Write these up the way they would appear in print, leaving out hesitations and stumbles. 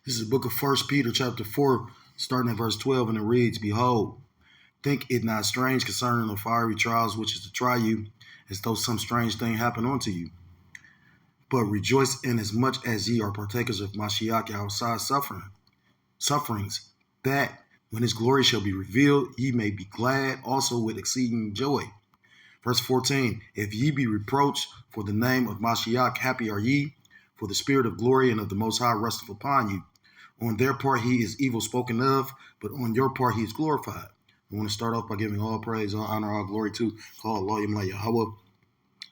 This is the book of 1 Peter chapter 4, starting at verse 12, and it reads, Behold, think it not strange concerning the fiery trials which is to try you, as though some strange thing happened unto you. But rejoice inasmuch as ye are partakers of Mashiach Yahushua's sufferings, that when his glory shall be revealed, ye may be glad also with exceeding joy. Verse 14, if ye be reproached for the name of Mashiach, happy are ye, for the spirit of glory and of the Most High resteth upon you. On their part he is evil spoken of, but on your part he is glorified. I want to start off by giving all praise, all honor, all glory to Allah Yahweh,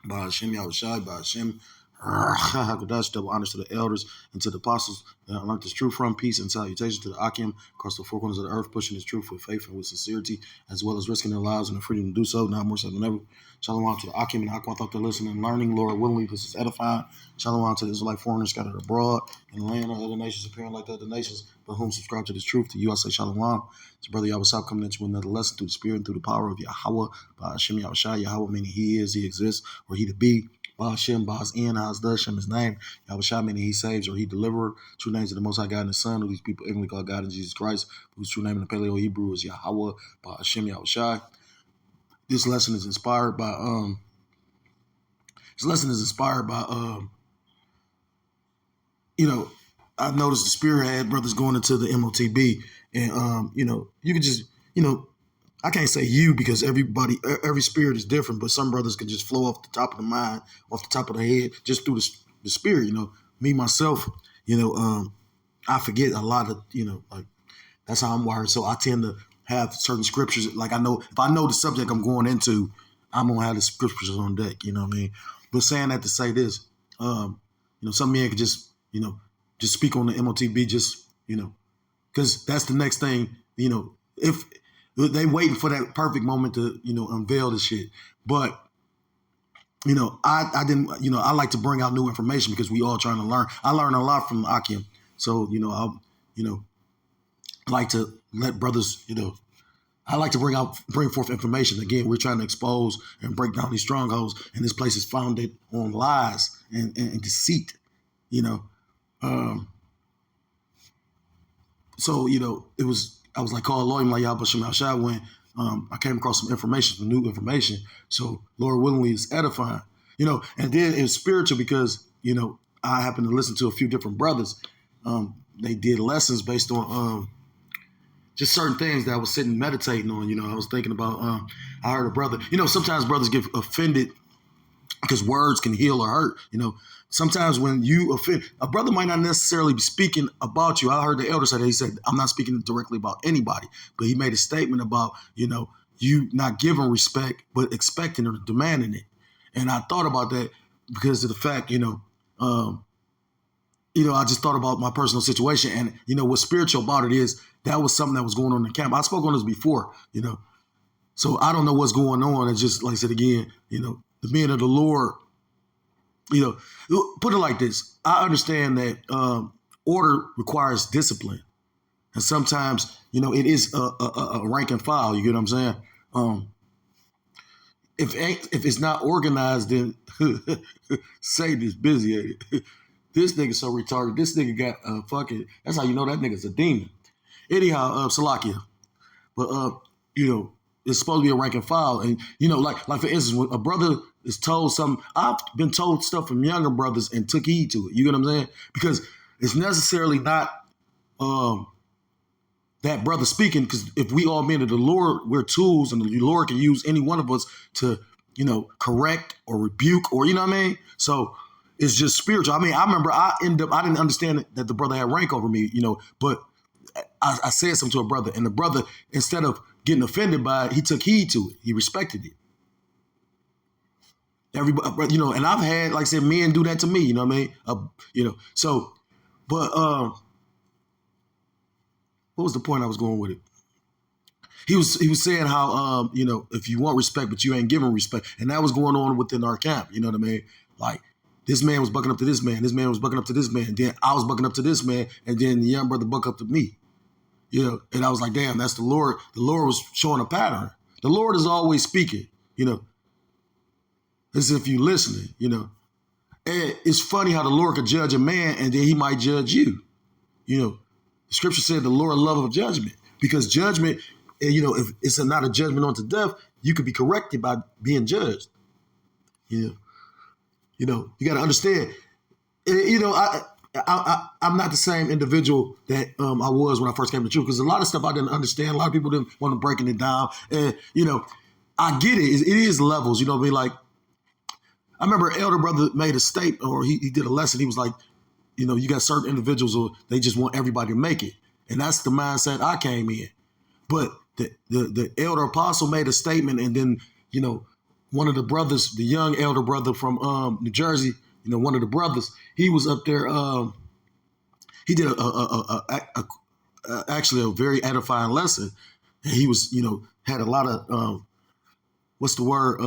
by Hashem Yahushai, by Hashem Hakadosh, double honors to the elders and to the apostles that I learned this truth from. Peace and salutation to the Akim across the four corners of the earth, pushing this truth with faith and with sincerity, as well as risking their lives and the freedom to do so, now more so than ever. Shalom to the Akim and Akim thought they're listening and learning. Lord willingly, this is edifying. Shalom to the Israelite foreigners scattered abroad in the land of other nations, appearing like the other nations, but whom subscribe to this truth. To you I say shalom. It's Brother Yahweh coming at you with another lesson through the spirit and through the power of Yahweh, by Hashem Yahushai. Yahweh meaning he is, he exists, or he to be. Ba Hashem, Ba Hashem, Hashem his name. Yahushua meaning he saves or he deliverer. True names of the Most High God and His Son, who these people ignorantly call God and Jesus Christ, whose true name in the Paleo Hebrew is Yahweh, Ba Hashem Yahushua. This lesson is inspired by I've noticed the spirit had brothers going into the MOTB, and you could just, I can't say you because every spirit is different, but some brothers can just flow off the top of the mind, off the top of the head, just through the spirit. Me, myself, I forget a lot of, like that's how I'm wired. So I tend to have certain scriptures. Like if I know the subject I'm going into, I'm going to have the scriptures on deck, you know what I mean? But saying that to say this, some men could just speak on the MOTB, because that's the next thing, if they waiting for that perfect moment to, unveil the shit. But, I didn't, I like to bring out new information because we all trying to learn. I learn a lot from Akim. So, I like to let brothers, I like to bring forth information. Again, we're trying to expose and break down these strongholds, and this place is founded on lies and deceit, So, I was like, call Lord, like Yahweh when I came across some new information. So, Lord willingly is edifying, and then it's spiritual because, I happen to listen to a few different brothers. They did lessons based on just certain things that I was sitting meditating on. I was thinking about, I heard a brother, sometimes brothers get offended because words can heal or hurt. Sometimes when you offend, a brother might not necessarily be speaking about you. I heard the elder say that. He said, I'm not speaking directly about anybody, but he made a statement about, you not giving respect, but expecting or demanding it. And I thought about that because of the fact, I just thought about my personal situation, and, what's spiritual about it is that was something that was going on in the camp. I spoke on this before, so I don't know what's going on. It's just, like I said again, the men of the Lord, put it like this. I understand that order requires discipline. And sometimes, it is a rank and file. You get what I'm saying? If it's not organized, then Satan is busy at it. This nigga's so retarded. This nigga got fucking, that's how you know that nigga's a demon. Anyhow, Salakia. But, it's supposed to be a rank and file. And, like for instance, when a brother is told something, I've been told stuff from younger brothers and took heed to it. You get what I'm saying? Because it's necessarily not that brother speaking, because if we all men of the Lord, we're tools, and the Lord can use any one of us to, correct or rebuke or, you know what I mean? So it's just spiritual. I mean, I remember I didn't understand that the brother had rank over me, but I said something to a brother, and the brother, instead of getting offended by it, he took heed to it. He respected it. Everybody, and I've had, like I said, men do that to me, you know what I mean? So, but what was the point I was going with it? He was saying how, if you want respect, but you ain't giving respect. And that was going on within our camp, you know what I mean? Like, this man was bucking up to this man, this man was bucking up to this man, and then I was bucking up to this man, and then the young brother buck up to me. And I was like, damn, that's the Lord. The Lord was showing a pattern. The Lord is always speaking, as if you listening, And it's funny how the Lord could judge a man and then he might judge you, The scripture said the Lord loveth judgment, because judgment, if it's not a judgment unto death, you could be corrected by being judged. You got to understand. I'm not the same individual that I was when I first came to truth, because a lot of stuff I didn't understand. A lot of people didn't want to breaking it down, and I get it. It is levels. You know what I mean? Like, I remember elder brother made a statement, or he did a lesson. He was like, you got certain individuals who they just want everybody to make it, and that's the mindset I came in. But the elder apostle made a statement, and then one of the brothers, the young elder brother from New Jersey, one of the brothers, he was up there. He did actually a very edifying lesson. And he was, had a lot of what's the word?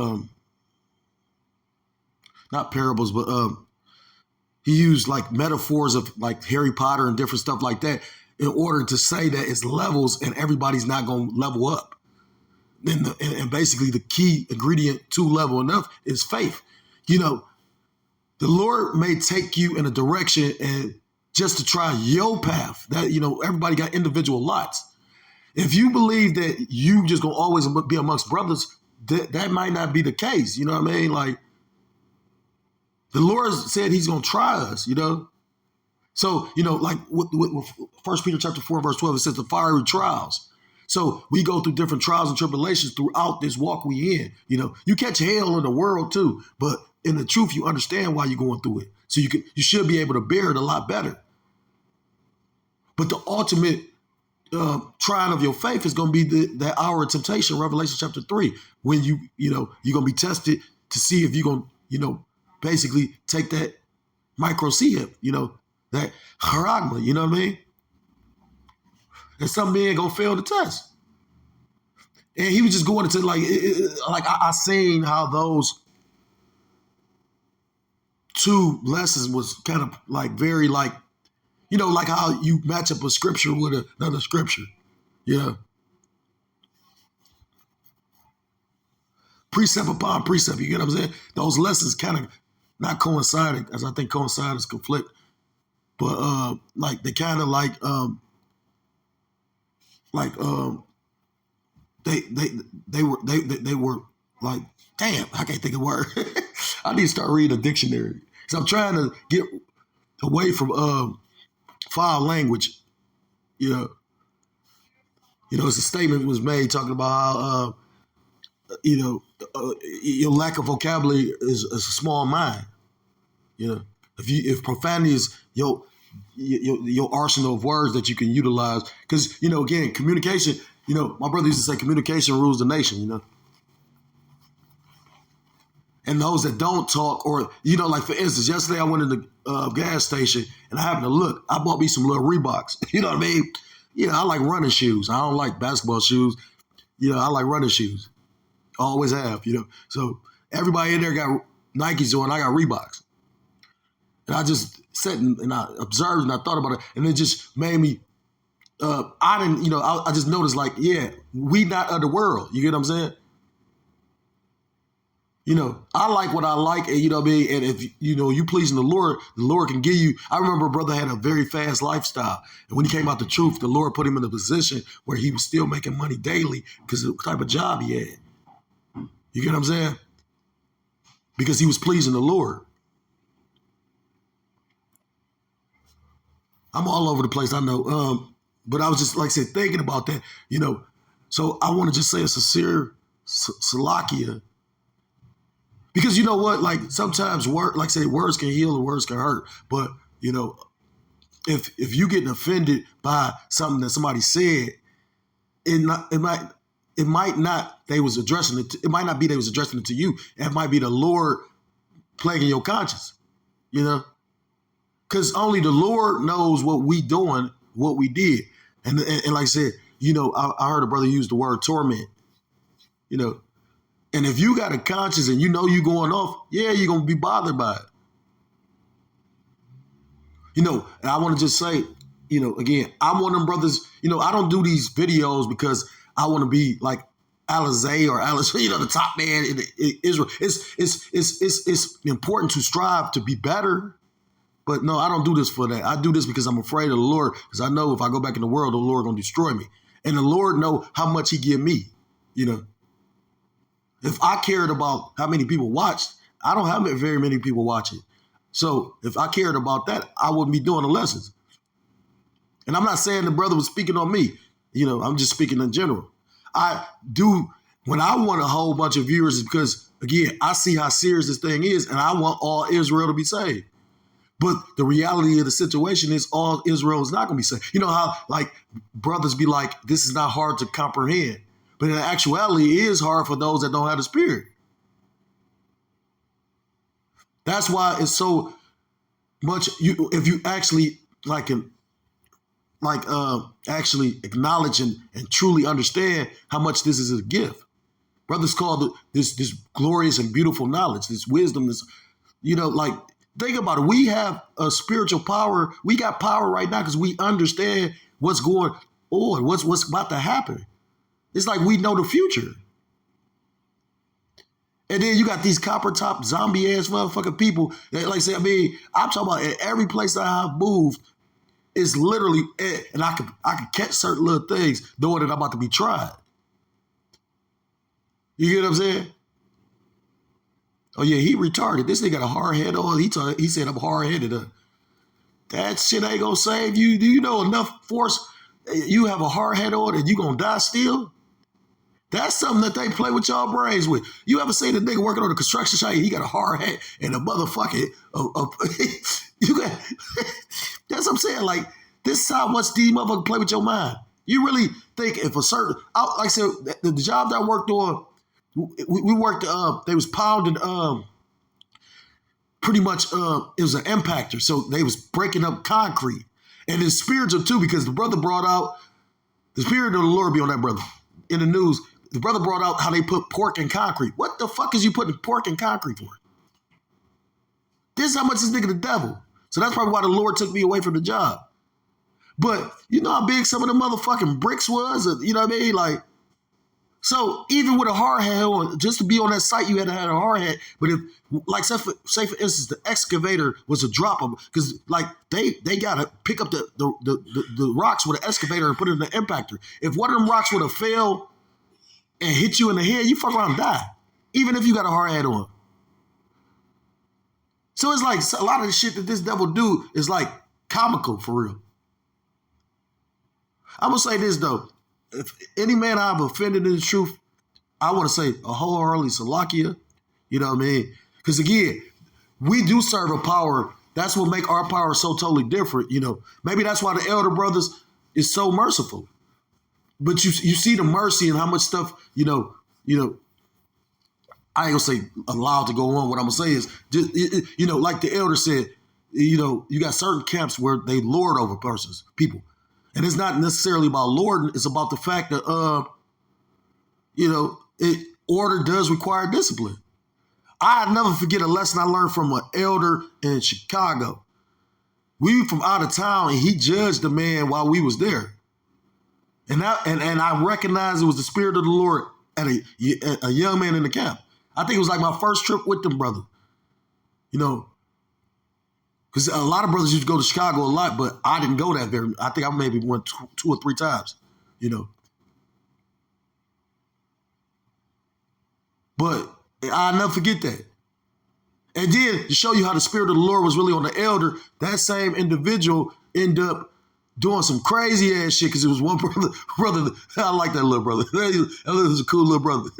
Not parables, but he used like metaphors of like Harry Potter and different stuff like that in order to say that it's levels and everybody's not going to level up. And basically the key ingredient to leveling up is faith. The Lord may take you in a direction and just to try your path. That everybody got individual lots. If you believe that you just gonna always be amongst brothers, that might not be the case. You know what I mean? Like, the Lord said He's gonna try us. So like with 1 Peter chapter 4 verse 12, it says the fiery trials. So we go through different trials and tribulations throughout this walk we in. You catch hell in the world too, but in the truth, you understand why you're going through it. So you should be able to bear it a lot better. But the ultimate trying of your faith is going to be that hour of temptation, Revelation chapter 3, when you're going to be tested to see if you're going to, basically take that microseum, that charagma, you know what I mean? And some men going to fail the test. And he was just going into I seen how those two lessons was kind of like very like how you match up a scripture with another scripture. Yeah. Precept upon precept, you get what I'm saying? Those lessons kind of not coinciding, as I think coincide is conflict, but like they kind of they were like, damn, I can't think of a word. I need to start reading a dictionary. So I'm trying to get away from foul language. It's a statement was made talking about how your lack of vocabulary is a small mind. If profanity is your arsenal of words that you can utilize, because again, communication. My brother used to say communication rules the nation. And those that don't talk, or, like for instance, yesterday I went in the gas station and I happened to look. I bought me some little Reeboks. You know what I mean? I like running shoes. I don't like basketball shoes. I like running shoes. Always have, So everybody in there got Nikes on. I got Reeboks. And I just sat and I observed and I thought about it. And it just made me, I didn't, I just noticed like, yeah, we not of the world. You get what I'm saying? I like what I like, and what I mean. And if you pleasing the Lord can give you. I remember a brother had a very fast lifestyle, and when he came out the truth, the Lord put him in a position where he was still making money daily because of the type of job he had. You get what I'm saying? Because he was pleasing the Lord. I'm all over the place, I know, but I was just like I said thinking about that. So I want to just say a sincere salakia. Because you know what, like sometimes words can heal and words can hurt. But if you getting offended by something that somebody said, it might not they was addressing it. It might not be they was addressing it to you. It might be the Lord plaguing your conscience. Because only the Lord knows what we doing, what we did, and like I said, I heard a brother use the word torment. And if you got a conscience and you going off, yeah, you're going to be bothered by it. And I want to just say, again, I'm one of them brothers, I don't do these videos because I want to be like Alizé or Alice, the top man in Israel. It's important to strive to be better, But no, I don't do this for that. I do this because I'm afraid of the Lord, because I know if I go back in the world, the Lord going to destroy me. And the Lord know how much he give me, you know. If I cared about how many people watched, I don't have very many people watching. So if I cared about that, I wouldn't be doing the lessons. And I'm not saying the brother was speaking on me. You know, I'm just speaking in general. I do, when I want a whole bunch of viewers, is because, again, I see how serious this thing is, and I want all Israel to be saved. But the reality of the situation is all Israel is not going to be saved. You know how, like, brothers be like, this is not hard to comprehend. But in actuality, it is hard for those that don't have the Spirit. That's why it's so much, if you actually, actually acknowledge and truly understand how much this is a gift. Brothers call this glorious and beautiful knowledge, this wisdom, this, you know, like, think about it. We have a spiritual power. We got power right now because we understand what's going on, what's about to happen. It's like we know the future. And then you got these copper top zombie ass motherfucking people that, like I say, I mean, I'm talking about at every place that I've moved, it's literally, and I can catch certain little things knowing that I'm about to be tried. You get what I'm saying? Oh yeah, he retarded. This nigga got a hard head on. He said I'm hard headed. That shit ain't gonna save you. Do you know enough force? You have a hard head on and you gonna die still? That's something that they play with y'all brains with. You ever seen a nigga working on a construction site? He got a hard head and a motherfucking. That's what I'm saying. Like, this is how much these motherfuckers play with your mind. You really think if a certain, like I said, the job that I worked on, we worked. They was pounding. Pretty much, it was an impactor. So they was breaking up concrete, and it's spiritual too, because the brother brought out the Spirit of the Lord be on that brother in the news. The brother brought out how they put pork in concrete. What the fuck is you putting pork in concrete for? This is how much this nigga the devil. So that's probably why the Lord took me away from the job. But you know how big some of the motherfucking bricks was? You know what I mean? Like, so even with a hard hat on, just to be on that site, you had to have a hard hat. But if, like, say for instance, the excavator was a drop of, because like they gotta pick up the rocks with an excavator and put it in the impactor. If one of them rocks would have fell and hit you in the head, you fuck around and die, even if you got a hard hat on. So it's like a lot of the shit that this devil do is like comical for real. I'm gonna say this though. If any man I've offended in the truth, I want to say a wholeheartedly salakia. You know what I mean? Because again, we do serve a power. That's what make our power so totally different. You know, maybe that's why the elder brothers is so merciful. But you see the mercy and how much stuff, you know, I ain't gonna say allowed to go on. What I'm gonna say is, just, you know, like the elder said, you know, you got certain camps where they lord over people. And it's not necessarily about lording. It's about the fact that, you know, order does require discipline. I'll never forget a lesson I learned from an elder in Chicago. We were from out of town, and he judged the man while we was there. And I recognized it was the Spirit of the Lord at a young man in the camp. I think it was like my first trip with them, brother. You know, because a lot of brothers used to go to Chicago a lot, but I didn't go that very. I think I maybe went two or three times, you know. But I'll never forget that. And then to show you how the Spirit of the Lord was really on the elder, that same individual ended up doing some crazy ass shit because it was one brother. I like that little brother. That was a cool little brother.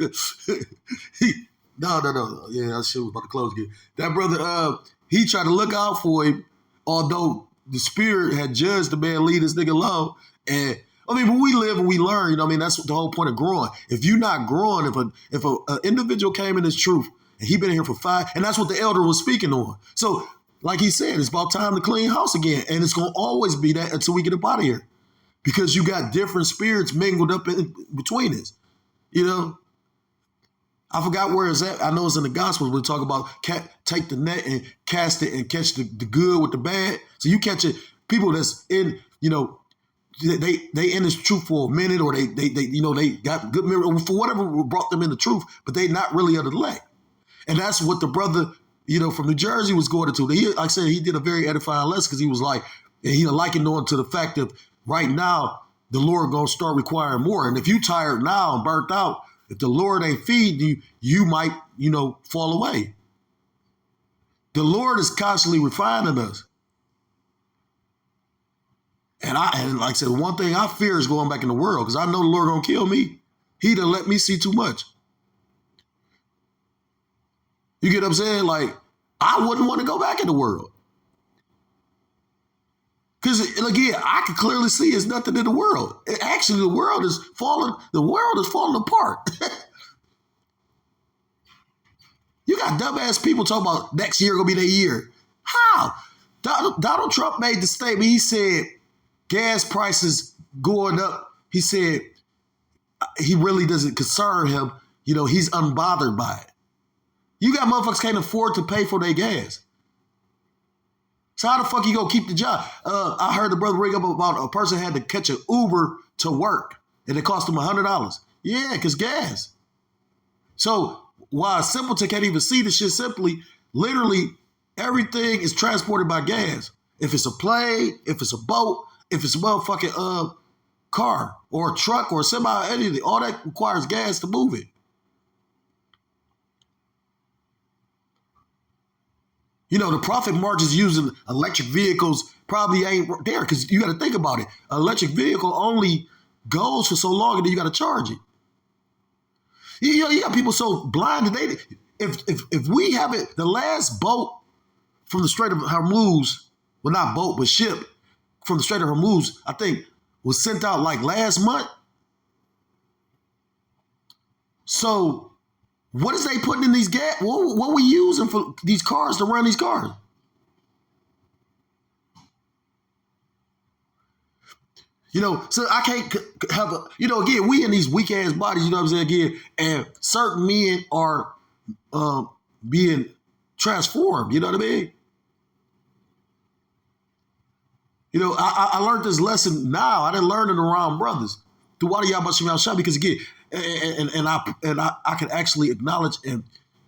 No. Yeah, that shit was about to close again. That brother, he tried to look out for him, although the Spirit had judged the man, leave this nigga alone. And I mean, when we live and we learn, you know what I mean? That's the whole point of growing. If you're not growing, if an individual came in this truth and he been here for 5, and that's what the elder was speaking on. So, like he said, it's about time to clean house again. And it's going to always be that until we get up out of here. Because you got different spirits mingled up in between us. You know? I forgot where it's at. I know it's in the Gospels. We talk about take the net and cast it and catch the good with the bad. So you catch it. People that's in, you know, they in this truth for a minute, or they you know, they got good memory for whatever brought them in the truth, but they not really of the elect. And that's what the brother, from New Jersey was going to. Like I said, he did a very edifying lesson because he was like, and he likened on to the fact that right now the Lord gonna start requiring more. And if you tired now and burnt out, if the Lord ain't feeding you, you might, fall away. The Lord is constantly refining us. And like I said, one thing I fear is going back in the world because I know the Lord gonna kill me. He done let me see too much. You get what I'm saying? Like, I wouldn't want to go back in the world. Because, again, I can clearly see it's nothing in the world. Actually, the world is falling apart. You got dumbass people talking about next year going to be their year. How? Donald Trump made the statement. He said gas prices going up. He said he really doesn't concern him. He's unbothered by it. You got motherfuckers can't afford to pay for their gas. So how the fuck you gonna keep the job? I heard the brother bring up about a person had to catch an Uber to work and it cost him $100. Yeah, because gas. So while a simpleton can't even see the shit simply, literally everything is transported by gas. If it's a plane, if it's a boat, if it's a motherfucking car or a truck or semi, anything, all that requires gas to move it. The profit margins using electric vehicles probably ain't there because you got to think about it. An electric vehicle only goes for so long and then you got to charge it. You got people so blind that if we have it, the last boat from the Strait of Hormuz, well, not boat, but ship from the Strait of Hormuz, I think was sent out like last month. So what is they putting in these gas? What we using for these cars to run these cars? So I can't have again, we in these weak ass bodies, you know what I'm saying, again, and certain men are being transformed, you know what I mean? I learned this lesson now. I didn't learn it around brothers. Through what y'all about y'all shot because again, and I can actually acknowledge and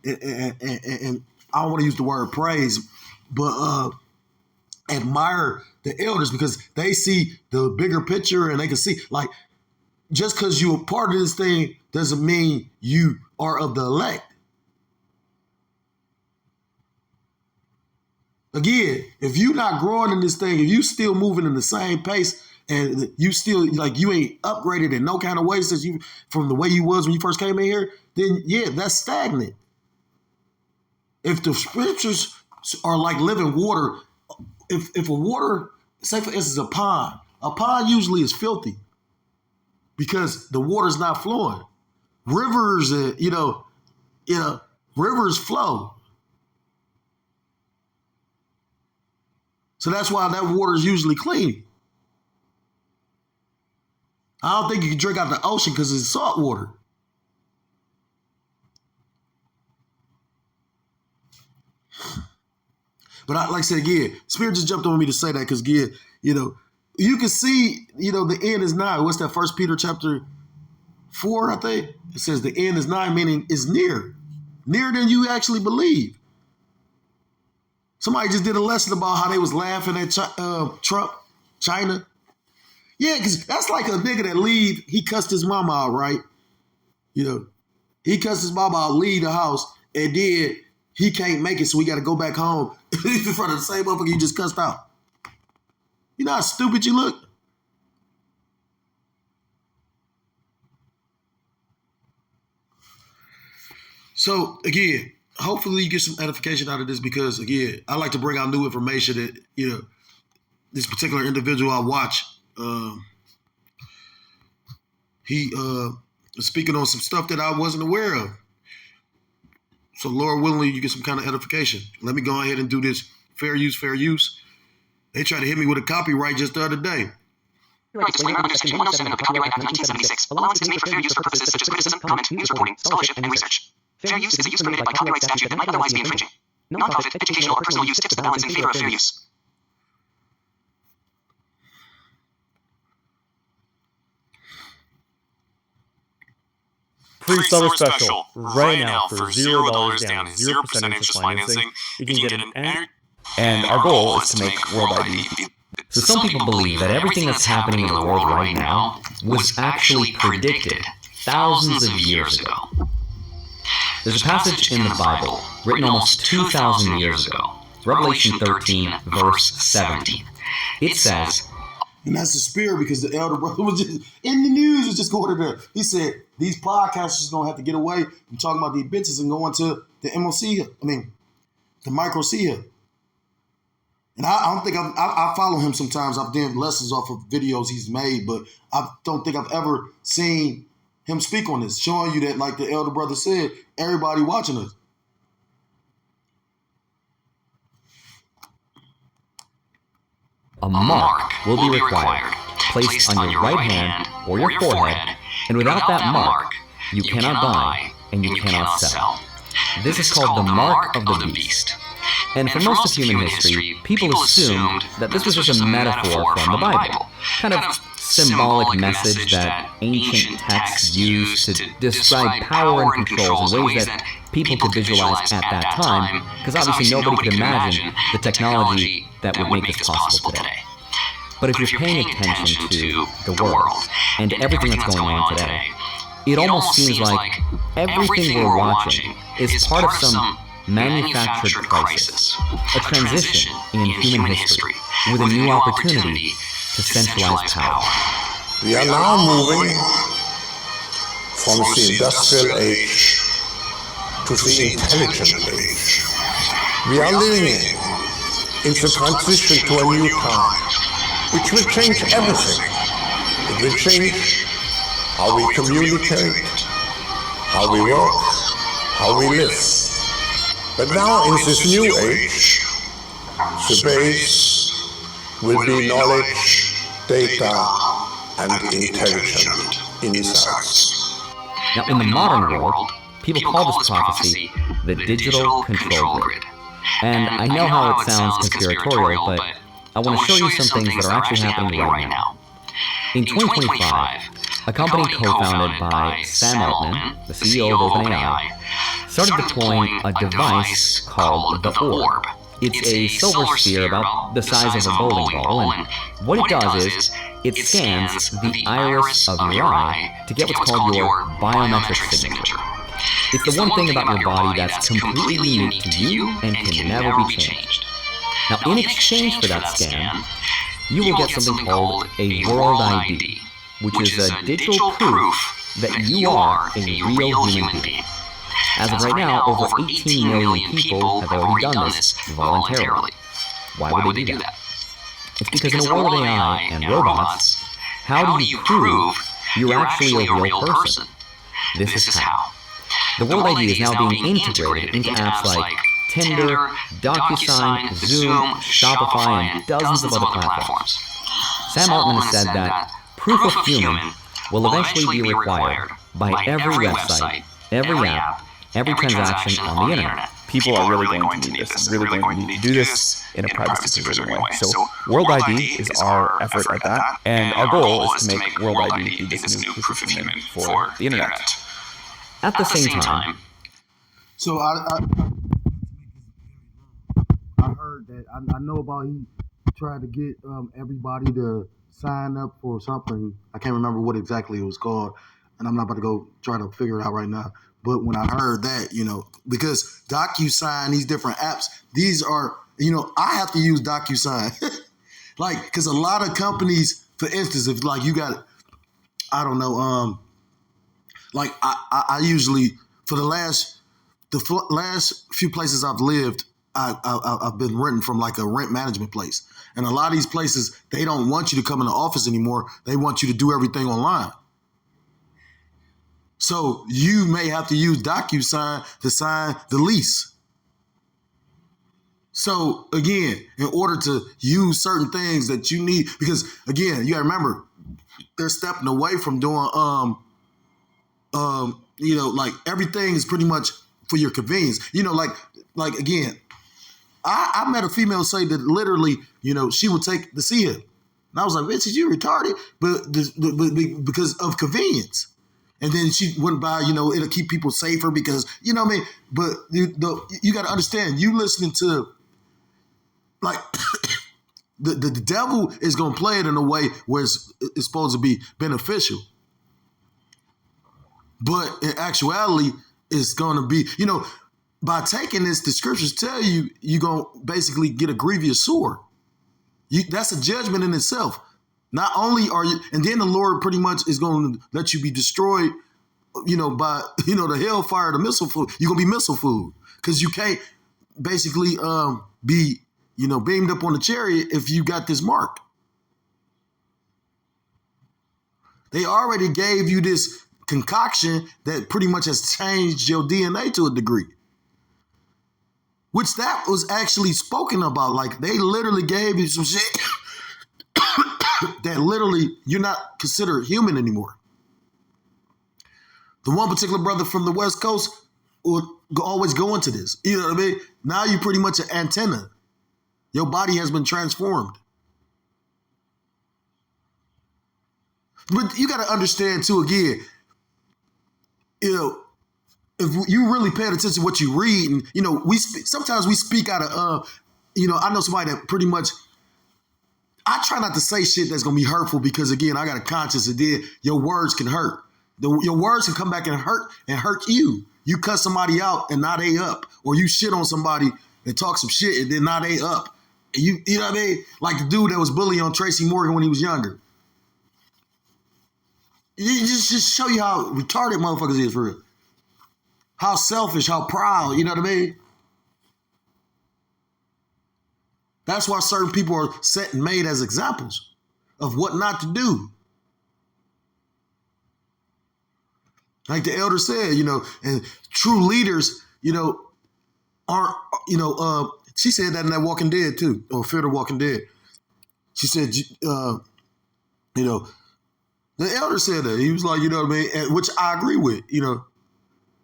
I don't want to use the word praise, but admire the elders because they see the bigger picture and they can see like just because you're a part of this thing doesn't mean you are of the elect. Again, if you're not growing in this thing, if you still moving in the same pace and you still like you ain't upgraded in no kind of way since you from the way you was when you first came in here, then yeah, that's stagnant. If the scriptures are like living water, if a water, say for instance a pond usually is filthy because the water's not flowing. Rivers, rivers flow. So that's why that water is usually clean. I don't think you can drink out the ocean because it's salt water. But like I said again, Spirit just jumped on me to say that because again, you can see, the end is nigh. What's that? 1 Peter chapter 4, I think? It says the end is nigh, meaning it's near. Nearer than you actually believe. Somebody just did a lesson about how they was laughing at Trump, China. Yeah, because that's like a nigga that leave, he cussed his mama out, right? He cussed his mama out, leave the house, and then he can't make it, so he got to go back home in front of the same motherfucker you just cussed out. You know how stupid you look? So, again, hopefully you get some edification out of this because, again, I like to bring out new information that, this particular individual I watch, he was speaking on some stuff that I wasn't aware of. So, Lord willingly, you get some kind of edification. Let me go ahead and do this. Fair use, fair use. They tried to hit me with a copyright just the other day. Copyright disclaimer under Section 107 of the Copyright Act of 1976. Allowance is made for fair use for purposes such as criticism, comment, news reporting, scholarship, and research. Fair use is a use permitted by copyright statute that might otherwise be infringing. Non-profit, educational, or personal use tips the balance in favor of fair use. free summer special right now for $0 down and 0% interest financing. You can get and our goal is to make World ID. So some people believe that everything that's happening in the world right now was actually predicted thousands of years ago. There's a passage in the Bible written almost 2,000 years ago, Revelation 13, verse 17. It says, and that's the spirit, because the elder brother was just in the news, was just going to there. He said these podcasters are going to have to get away from talking about these bitches and go into the the micro C. And I don't think I follow him sometimes. I've done lessons off of videos he's made, but I don't think I've ever seen him speak on this, showing you that, like the elder brother said, everybody watching us. a mark will be required, placed on your right hand or your forehead, and without that mark, you cannot buy and you cannot sell. This is called the mark of the beast. And for most of human history, people assumed that this was just a metaphor from the Bible, kind of symbolic message that ancient texts used to describe power and controls in ways that people could visualize at that time, because obviously nobody could imagine the technology that would make this possible today. But if you're paying attention to the world and everything that's going on today, it almost seems like everything we're watching is part of some manufactured crisis, a transition in human history with a new opportunity to centralize power. We are now moving from the industrial age to the intelligent age. We are living in the transition to a new time, which will change everything. It will change how we communicate, how we work, how we live. But now in this new age, the base will be knowledge, data, and intelligent insights. Now in the modern world, people call this prophecy the digital control grid. And I know how it sounds conspiratorial, but I want to show you some things that are actually happening right now. In 2025, a company co-founded by Sam Altman, the CEO of OpenAI, started deploying a device called the Orb. It's a silver sphere about the size of a bowling ball, and what it does is it scans the iris of your eye to get what's called your biometric signature. It's the one thing about your body that's completely unique to you and can never be changed. Now, in exchange for that scan, you will get something called a World ID, which is a digital proof that you are a real human being. As of right now, over 18 million people have already done this voluntarily. Why would they do that? It's because in a world of AI and robots, how do you prove you're actually a real person? This is how. The World ID is now being integrated into apps like Tinder, DocuSign, Zoom, Shopify, and dozens of other platforms. Sam Altman has said that proof of human will eventually be required by every website, every app, every transaction on the internet. People are really going to need this, and really going to need to do this in a privacy-preserving way. So World ID is our effort at that, and our goal is to make World ID be this new proof of human for the internet. At the same time, So I heard that I know about he tried to get everybody to sign up for something. I can't remember what exactly it was called, and I'm not about to go try to figure it out right now. But when I heard that, because DocuSign, these different apps, these are, I have to use DocuSign. Because a lot of companies, for instance, if you got, I don't know, I usually, for the last few places I've lived, I've been renting from a rent management place. And a lot of these places, they don't want you to come in the office anymore. They want you to do everything online. So you may have to use DocuSign to sign the lease. So again, in order to use certain things that you need, because again, you gotta remember, they're stepping away from doing, everything is pretty much for your convenience. Again, I met a female say that literally, she would take the CHIP. And I was like, bitch, is you retarded? But because of convenience. And then she went by, it'll keep people safer because, you know what I mean? But you got to understand, you listening to, like, the devil is going to play it in a way where it's supposed to be beneficial. But in actuality, it's going to be, by taking this, the scriptures tell you, you're going to basically get a grievous sword. That's a judgment in itself. Not only are you, and then the Lord pretty much is going to let you be destroyed, by, the hellfire, the missile food. You're going to be missile food because you can't basically be, beamed up on the chariot if you got this mark. They already gave you this concoction that pretty much has changed your DNA to a degree. Which that was actually spoken about. Like, they literally gave you some shit that literally you're not considered human anymore. The one particular brother from the West Coast would always go into this. You know what I mean? Now you're pretty much an antenna. Your body has been transformed. But you got to understand, too, again, if you really paying attention to what you read, and, sometimes we speak out of, I know somebody that pretty much, I try not to say shit that's going to be hurtful because, again, I got a conscience and then your words can hurt. Your words can come back and hurt you. You cut somebody out and now they up. Or you shit on somebody and talk some shit and then now they up. And you know what I mean? Like the dude that was bullying on Tracy Morgan when he was younger. You just show you how retarded motherfuckers is for real. How selfish, how proud, you know what I mean? That's why certain people are set and made as examples of what not to do. Like the elder said, and true leaders, aren't, she said that in that Walking Dead too, or Fear the Walking Dead. She said, the elder said that. He was like, you know what I mean? And, which I agree with,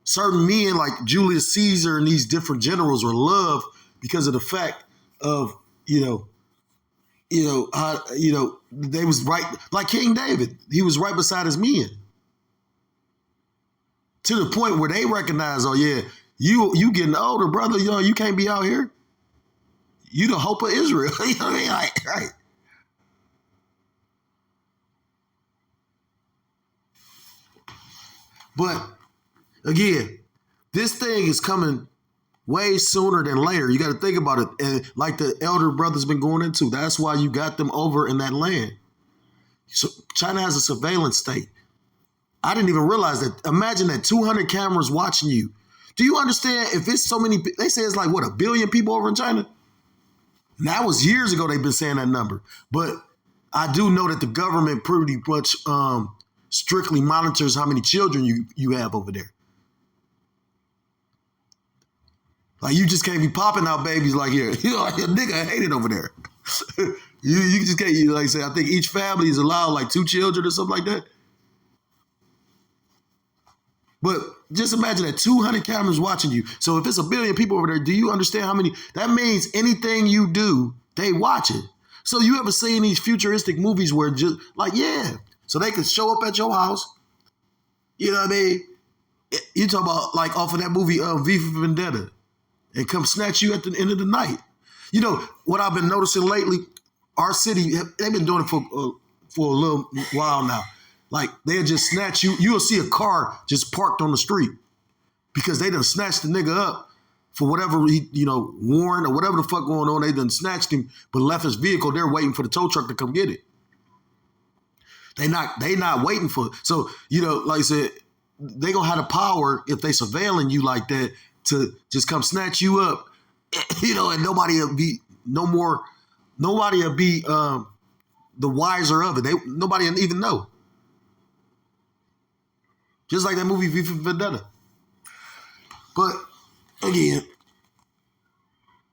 certain men like Julius Caesar and these different generals were loved because of the fact of, how, they was right, like King David, he was right beside his men. To the point where they recognize, oh yeah, you getting older, brother, you can't be out here. You the hope of Israel. You know what I mean? Right. But again, this thing is coming way sooner than later. You got to think about it. And like the elder brother's been going into, that's why you got them over in that land. So China has a surveillance state. I didn't even realize that. Imagine that 200 cameras watching you. Do you understand if it's so many, they say it's like, what, 1 billion people over in China? And that was years ago they've been saying that number. But I do know that the government pretty much strictly monitors how many children you have over there. Like, you just can't be popping out babies like here. Like a nigga hate it over there. you just can't, like I say, I think each family is allowed like 2 children or something like that. But just imagine that 200 cameras watching you. So if it's 1 billion people over there, do you understand how many? That means anything you do, they watch it. So you ever seen these futuristic movies where just like, yeah, so they could show up at your house. You know what I mean? You talk about like off of that movie V for Vendetta and come snatch you at the end of the night. You know, what I've been noticing lately, our city, they've been doing it for a little while now. Like, they'll just snatch you. You'll see a car just parked on the street because they done snatched the nigga up for whatever, warrant or whatever the fuck going on. They done snatched him, but left his vehicle. They're waiting for the tow truck to come get it. They not waiting for it. So, like I said, they gonna have the power if they surveilling you like that to just come snatch you up, and nobody will be the wiser of it. Nobody will even know. Just like that movie V for Vendetta. But again,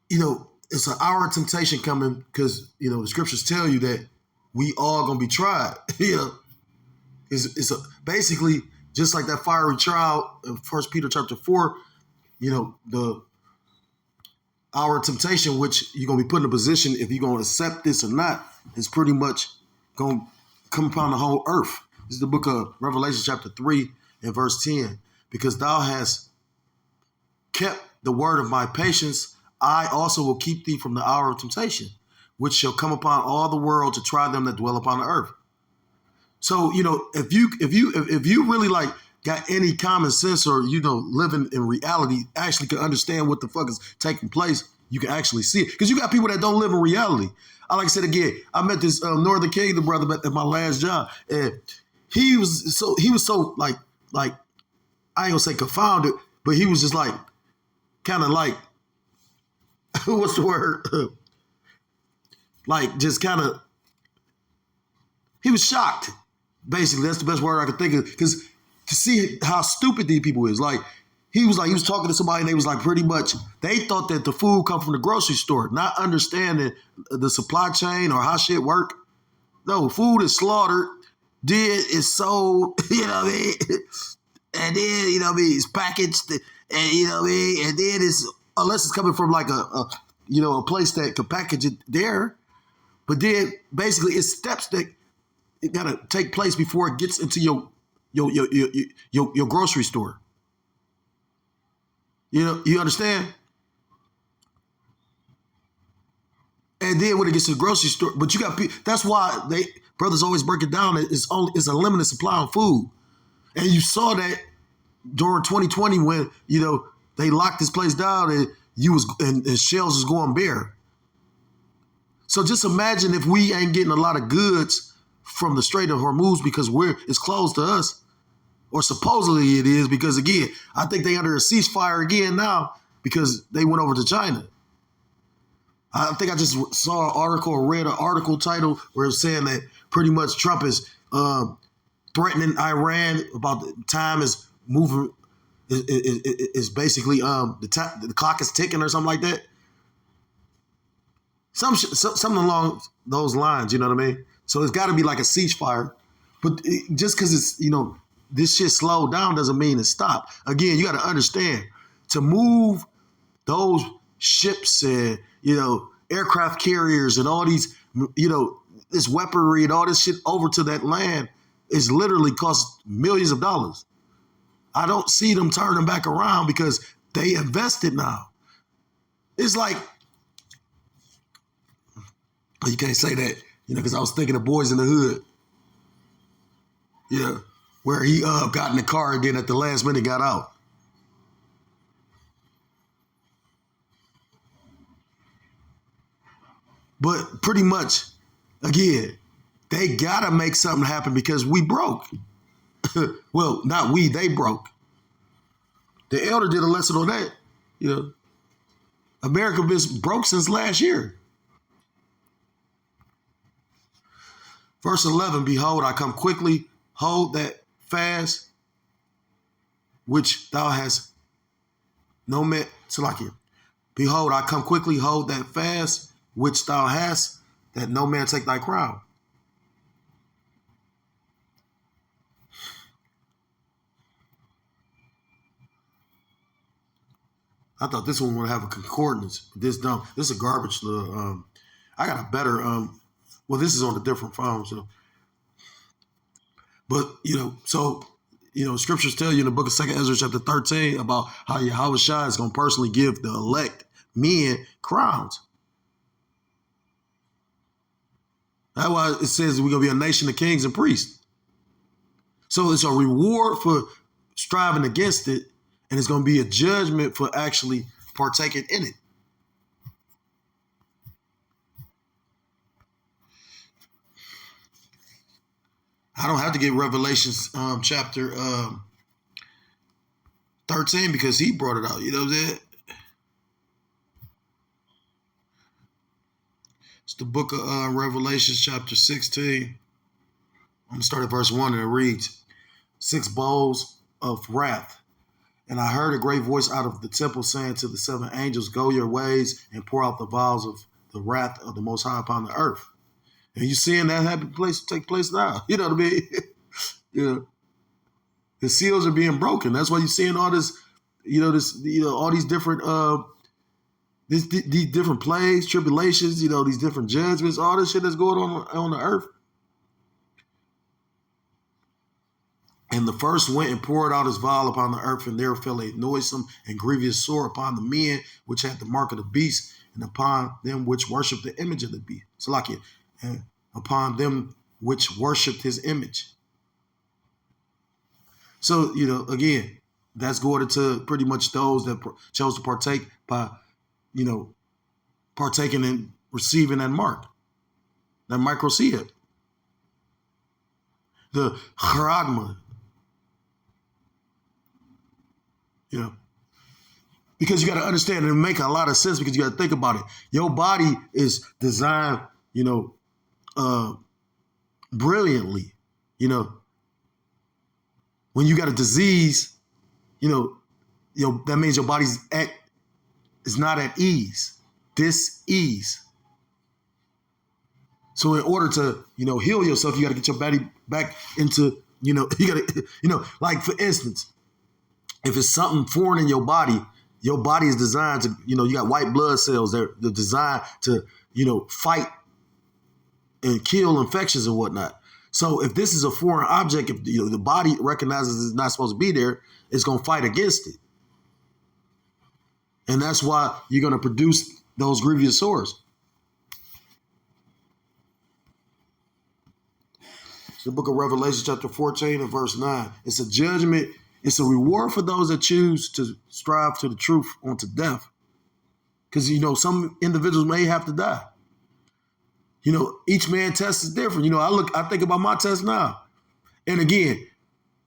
it's an hour of temptation coming because, the scriptures tell you that we all gonna be tried. It's basically just like that fiery trial in 1 Peter chapter 4, the hour of temptation, which you're gonna be put in a position if you're gonna accept this or not, is pretty much gonna come upon the whole earth. This is the book of Revelation chapter 3 in verse 10. Because thou hast kept the word of my patience, I also will keep thee from the hour of temptation, which shall come upon all the world to try them that dwell upon the earth. So, if you really like got any common sense or, living in reality, actually can understand what the fuck is taking place, you can actually see it. Because you got people that don't live in reality. Like I said again, I met this Northern Kingdom brother at my last job, and he was so like I ain't gonna say confounded, but he was just like kind of like what's the word? Like just kind of he was shocked. Basically, that's the best word I could think of, because to see how stupid these people is. Like he was talking to somebody and they was like pretty much they thought that the food come from the grocery store, not understanding the supply chain or how shit work. No, food is slaughtered, then it's sold, you know what I mean? And then, you know what I mean, it's packaged, and you know what I mean, and then it's, unless it's coming from like a place that could package it there, but then basically it's steps that it gotta take place before it gets into your grocery store. You understand? And then when it gets to the grocery store, but you got people, that's why brothers always break it down. It's a limited supply of food. And you saw that during 2020 when, they locked this place down and shelves was going bare. So just imagine if we ain't getting a lot of goods from the Strait of Hormuz because it's closed to us, or supposedly it is, because again, I think they under a ceasefire again now because they went over to China. I think I just saw an article or read an article title where it's saying that pretty much Trump is threatening Iran about the time is moving, is basically the clock is ticking or something like that. Something along those lines, you know what I mean? So it's got to be like a ceasefire. But just because it's, this shit slowed down doesn't mean it stopped. Again, you got to understand, to move those ships and, aircraft carriers and all these, this weaponry and all this shit over to that land is literally cost millions of dollars. I don't see them turning back around because they invested now. It's like, you can't say that, because I was thinking of Boys in the Hood. Yeah, where he got in the car and then at the last minute got out. But pretty much, again, they gotta make something happen because we broke. Well, not we, they broke. The elder did a lesson on that. America been broke since last year. Verse 11, behold, I come quickly, hold that fast, which thou hast no man, behold, I come quickly, hold that fast, which thou hast, that no man take thy crown. I thought this one would have a concordance. This dumb. This is a garbage. I got a better. Well, this is on a different phone. So, but scriptures tell you in the book of 2 Ezra chapter 13 about how Yahushua is going to personally give the elect men crowns. That's why it says we're going to be a nation of kings and priests. So it's a reward for striving against it, and it's going to be a judgment for actually partaking in it. I don't have to get Revelations chapter 13 because he brought it out. You know what I'm saying? It's the book of Revelations chapter 16. I'm going to start at verse 1 and it reads, 6 bowls of wrath. And I heard a great voice out of the temple saying to the 7 angels, go your ways and pour out the vials of the wrath of the Most High upon the earth. And you seeing that take place now. You know what I mean? The seals are being broken. That's why you're seeing all this, all these different, these different plagues, tribulations, these different judgments, all this shit that's going on the earth. And the first went and poured out his vial upon the earth, and there fell a noisome and grievous sore upon the men which had the mark of the beast, and upon them which worshipped the image of the beast. So like it, and upon them which worshipped his image. So, again, that's going to pretty much those that chose to partake by, partaking and receiving that mark, that microseed, the charagma. Because you got to understand, and make a lot of sense because you got to think about it. Your body is designed, brilliantly. When you got a disease, that means your body's is not at ease, dis-ease. So in order to, heal yourself, you got to get your body back into, you got to, like for instance, if it's something foreign in your body is designed to, you got white blood cells. They're designed to, fight and kill infections and whatnot. So if this is a foreign object, if the body recognizes it's not supposed to be there, it's going to fight against it. And that's why you're going to produce those grievous sores. It's the book of Revelation, chapter 14 and verse 9. It's a judgment. It's a reward for those that choose to strive to the truth unto death. Because, some individuals may have to die. Each man's test is different. I think about my test now. And again,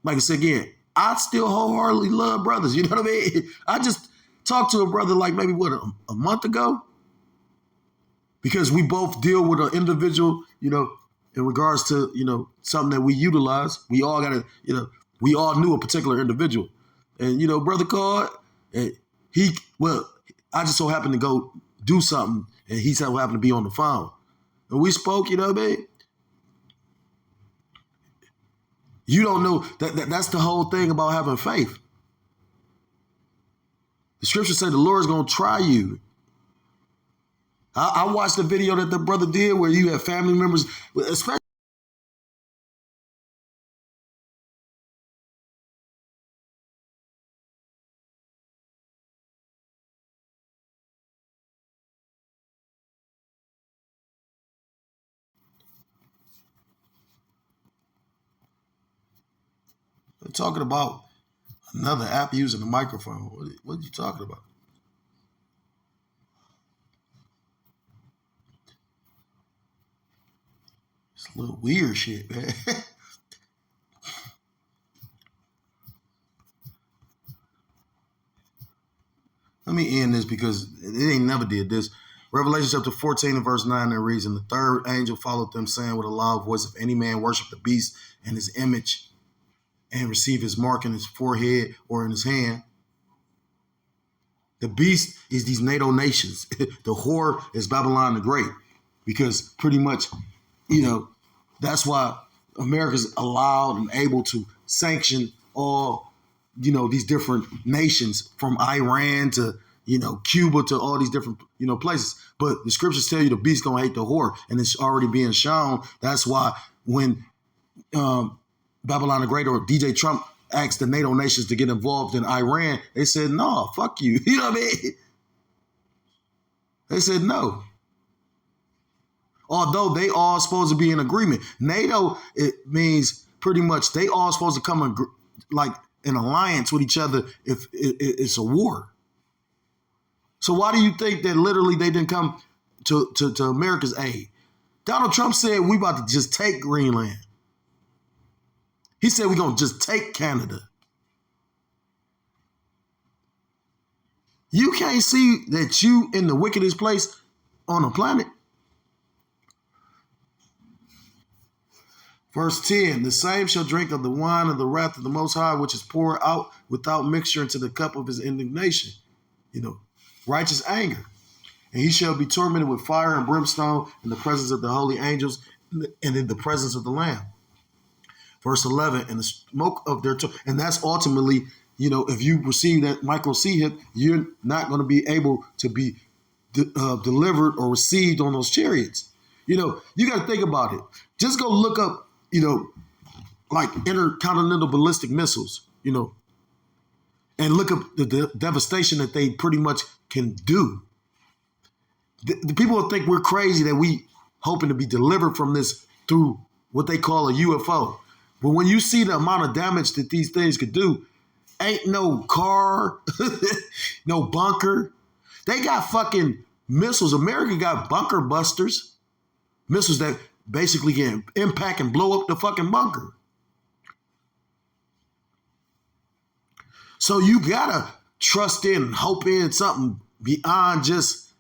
like I said again, I still wholeheartedly love brothers. You know what I mean? I just talked to a brother like maybe, a month ago? Because we both deal with an individual, in regards to, something that we utilize. We all got to, we all knew a particular individual. And, brother called, and I just so happened to go do something, and he so happened to be on the phone. And we spoke, you know what I mean? You don't know, that's the whole thing about having faith. The scriptures say the Lord's going to try you. I watched the video that the brother did where you have family members, especially they're talking about another app using the microphone. What are you talking about? It's a little weird shit, man. Let me end this because it ain't never did this. Revelation chapter 14 and verse 9, it reads, and the third angel followed them, saying with a loud voice, if any man worship the beast and his image and receive his mark in his forehead or in his hand. The beast is these NATO nations. The whore is Babylon the Great. Because pretty much, that's why America's allowed and able to sanction all, these different nations from Iran to, Cuba to all these different, places. But the scriptures tell you the beast gonna hate the whore, and it's already being shown. That's why when Babylon the Great or DJ Trump asked the NATO nations to get involved in Iran, they said, no, fuck you. You know what I mean? They said no. Although they all supposed to be in agreement. NATO, it means pretty much they all supposed to come in like an alliance with each other if it's a war. So why do you think that literally they didn't come to America's aid? Donald Trump said we about to just take Greenland. He said we're going to just take Canada. You can't see that you in the wickedest place on the planet. Verse 10, the same shall drink of the wine of the wrath of the Most High, which is poured out without mixture into the cup of his indignation. Righteous anger. And he shall be tormented with fire and brimstone in the presence of the holy angels and in the presence of the Lamb. Verse 11, and the smoke of their and that's ultimately, if you receive that microseed, you're not going to be able to be delivered or received on those chariots. You got to think about it. Just go look up, like intercontinental ballistic missiles, you know, and look at the devastation that they pretty much can do. The people will think we're crazy that we hoping to be delivered from this through what they call a UFO. But when you see the amount of damage that these things could do, ain't no car, no bunker. They got fucking missiles. America got bunker busters, missiles that basically can impact and blow up the fucking bunker. So you gotta trust in and hope in something beyond just,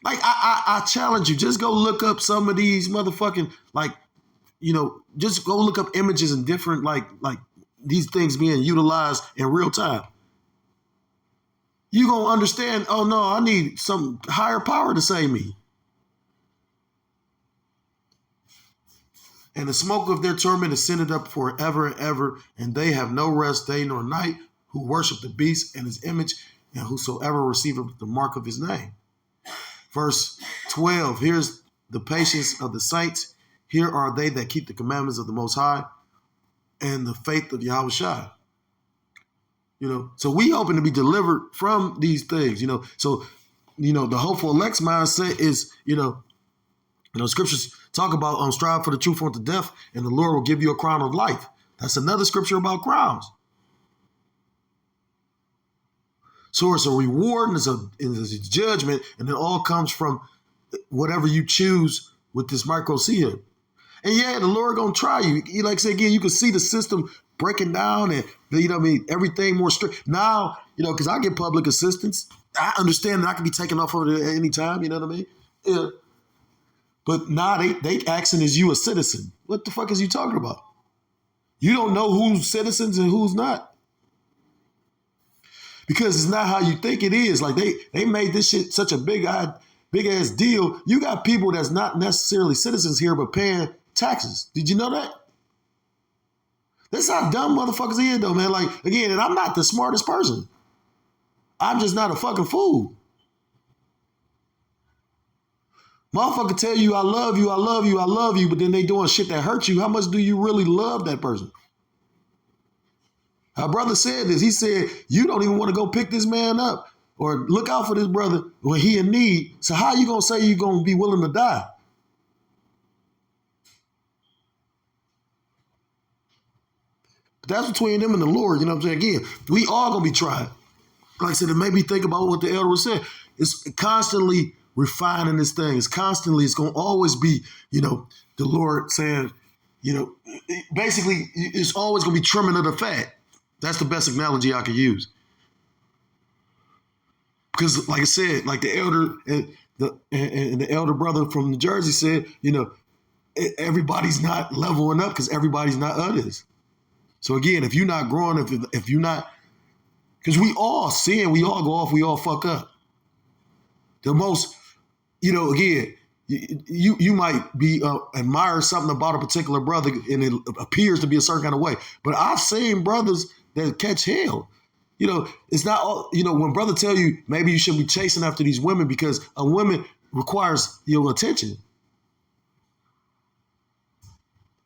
like, I challenge you, just go look up some of these motherfucking, like, you know, just go look up images and different, like these things being utilized in real time. You gonna understand, oh no, I need some higher power to save me. And the smoke of their torment is sended up forever and ever, and they have no rest day nor night, who worship the beast and his image, and whosoever receiveth the mark of his name. Verse 12, here's the patience of the saints. Here are they that keep the commandments of the Most High and the faith of Yahushua. You know, so we hoping to be delivered from these things, you know. So, you know, the hopeful elect's mindset is, you know, scriptures talk about strive for the truth unto death, and the Lord will give you a crown of life. That's another scripture about crowns. So it's a reward and it's a judgment, and it all comes from whatever you choose with this microcia. And yeah, the Lord gonna try you. Like I said again, you can see the system breaking down, and you know what I mean, everything more strict. Now, you know, because I get public assistance, I understand that I can be taken off of it at any time, you know what I mean? Yeah. But now they asking, is you a citizen? What the fuck is you talking about? You don't know who's citizens and who's not. Because it's not how you think it is. Like they made this shit such a big ass deal. You got people that's not necessarily citizens here, but paying taxes. Did you know that? That's how dumb motherfuckers is though, man. Like, again, and I'm not the smartest person. I'm just not a fucking fool. Motherfucker tell you, I love you, I love you, I love you, but then they doing shit that hurts you. How much do you really love that person? Our brother said this. He said, you don't even want to go pick this man up or look out for this brother when he in need. So how you going to say you're going to be willing to die? But that's between them and the Lord. You know what I'm saying? Again, we all going to be tried. Like I said, it made me think about what the elder was saying. It's constantly refining this thing. It's going to always be, you know, the Lord saying, you know, basically it's always going to be trimming of the fat. That's the best analogy I could use. Because like I said, like the elder and the elder brother from New Jersey said, you know, everybody's not leveling up because everybody's not others. So again, if you're not growing, if you're not, because we all sin, we all go off, we all fuck up. The most, you know, again, you might be admire something about a particular brother and it appears to be a certain kind of way. But I've seen brothers that catch hell. You know, it's not all, you know, when brother tell you maybe you should be chasing after these women because a woman requires your attention.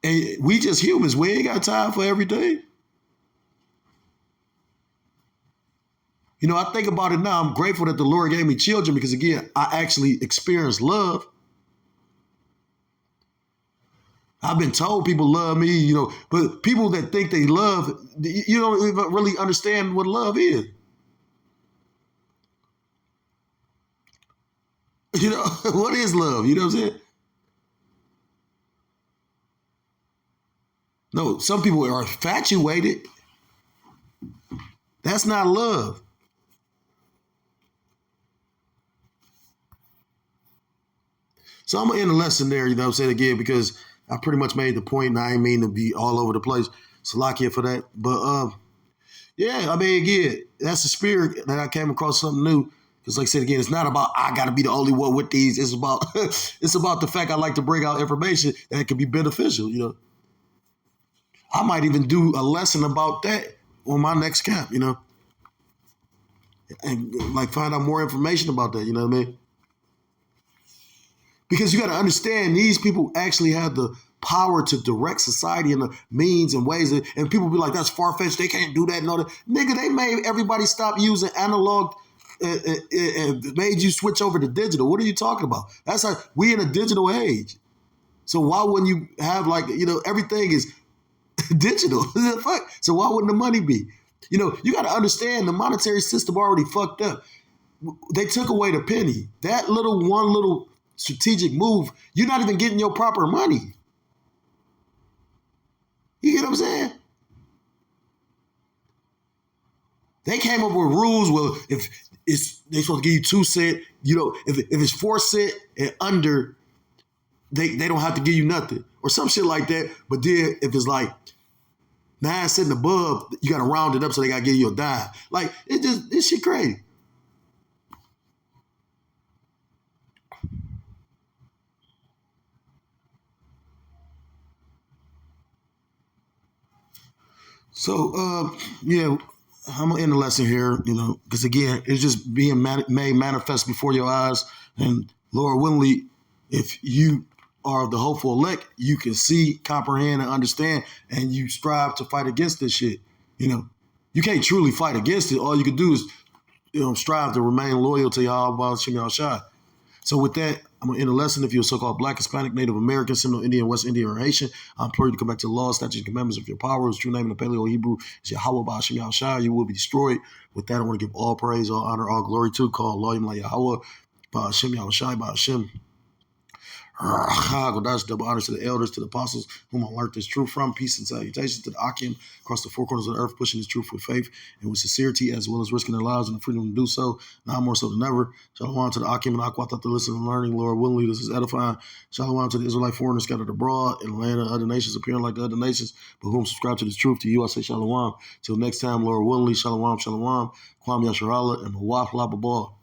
And we just humans, we ain't got time for everything. You know, I think about it now. I'm grateful that the Lord gave me children because, again, I actually experienced love. I've been told people love me, you know, but people that think they love, you don't even really understand what love is. You know, what is love? You know what I'm saying? No, some people are infatuated. That's not love. So I'm going to end the lesson there, you know what I'm saying, again, because I pretty much made the point and I ain't mean to be all over the place. Salakia for that. But, yeah, I mean, again, that's the spirit that I came across something new. Because like I said, again, it's not about I got to be the only one with these. It's about it's about the fact I like to bring out information that can be beneficial, you know. I might even do a lesson about that on my next camp, you know. And, like, find out more information about that, you know what I mean? Because you got to understand, these people actually have the power to direct society in the means and ways. And people be like, that's far-fetched. They can't do that. No, nigga, they made everybody stop using analog and made you switch over to digital. What are you talking about? That's how we in a digital age. So why wouldn't you have everything is digital? Fuck. So why wouldn't the money be? You got to understand the monetary system already fucked up. They took away the penny. That one little strategic move, you're not even getting your proper money. You get what I'm saying? They came up with rules. Well, if they supposed to give you 2 cents, if it's 4 cents and under, they don't have to give you nothing or some shit like that. But then if it's like 9 cents above, you got to round it up so they got to give you a dime. Like, this shit crazy. So, I'm going to end the lesson here, because again, it's just being made manifest before your eyes. And Lord willingly, if you are the hopeful elect, you can see, comprehend, and understand, and you strive to fight against this shit. You can't truly fight against it. All you can do is, strive to remain loyal to Yahweh Shem Yahushua. So with that, I'm going to end the lesson. If you're a so-called Black, Hispanic, Native American, Seminole Indian, West Indian, or Haitian, I implore you to come back to the law, statutes, and commandments of your power. Whose true name in the Paleo Hebrew is Yahweh Shem Yahushua. You will be destroyed. With that, I want to give all praise, all honor, all glory to call Elohim La Yahweh, Shem Yahushua, Shem. Godash, double honors to the elders, to the apostles, whom I learned this truth from. Peace and salutations to the Akim across the 4 corners of the earth, pushing this truth with faith and with sincerity, as well as risking their lives and the freedom to do so, now more so than ever. Shalom to the Akim and Aqua, to listen and learning. Lord willingly, this is edifying. Shalom to the Israelite foreigners scattered abroad in the land of other nations, appearing like the other nations, but whom subscribe to this truth. To you, I say shalom. Till next time, Lord willingly, shalom, shalom, Kwam Yasharallah, and Mawaf Lababal.